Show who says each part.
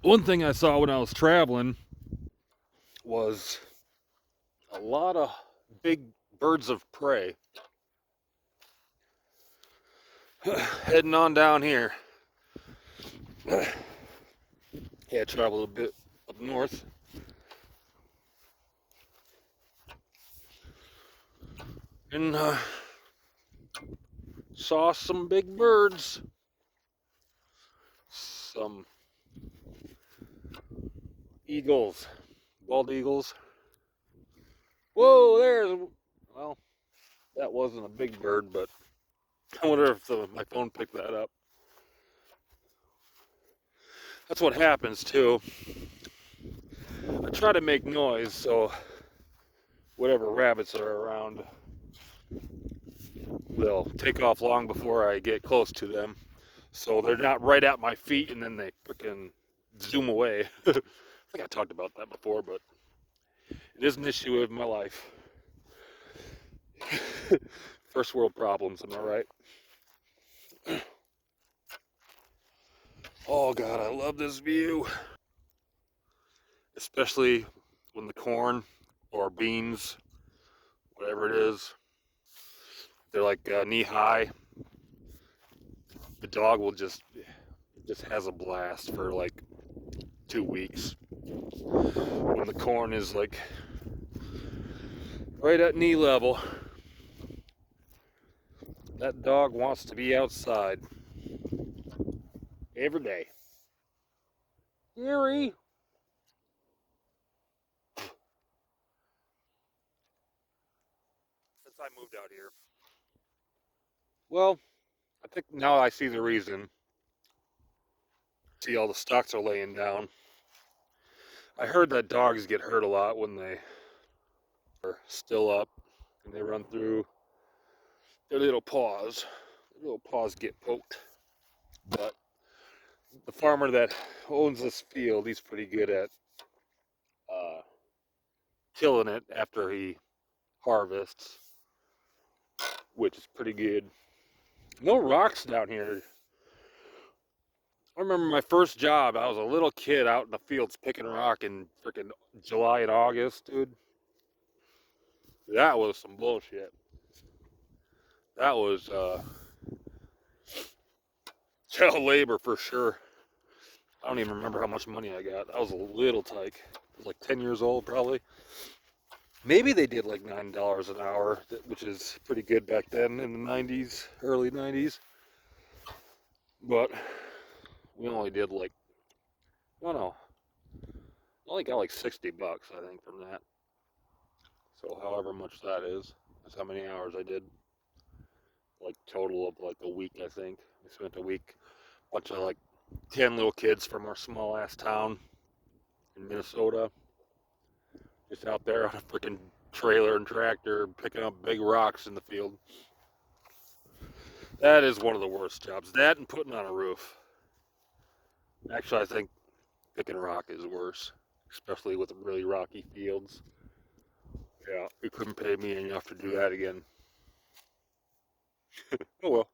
Speaker 1: One thing I saw when I was traveling was a lot of big birds of prey heading on down here. Yeah, traveled a bit up north, and saw some big birds, some eagles, bald eagles. Whoa, well, that wasn't a big bird, but I wonder if my phone picked that up. That's what happens too. I try to make noise so whatever rabbits are around, they'll take off long before I get close to them. So they're not right at my feet and then they freaking zoom away. I think I talked about that before, but it is an issue of my life. First world problems, am I right? Oh God, I love this view. Especially when the corn or beans, whatever it is, they're like knee high. The dog will just has a blast for like 2 weeks. When the corn is like right at knee level, that dog wants to be outside every day. Gary. Since I moved out here. Well, I think now I see the reason. See, all the stocks are laying down. I heard that dogs get hurt a lot when they are still up and they run through their little paws. Their little paws get poked. But the farmer that owns this field, he's pretty good at uh, killing it after he harvests, which is pretty good. No rocks down here. I remember my first job. I was a little kid out in the fields picking rock in freaking July and August, dude. That was some bullshit. That was child labor for sure. I don't even remember how much money I got. I was a little tyke. I was like 10 years old, probably. Maybe they did like $9 an hour, which is pretty good back then in the 90s, early 90s. But we only did like, I don't know, I only got like $60, I think, from that. So however much that is, that's how many hours I did. Like total of like a week, I think. We spent a week, bunch of like 10 little kids from our small ass town in Minnesota, just out there on a freaking trailer and tractor picking up big rocks in the field. That is one of the worst jobs. That and putting on a roof. Actually, I think picking rock is worse, especially with really rocky fields. Yeah, you couldn't pay me enough to do that again. Oh well.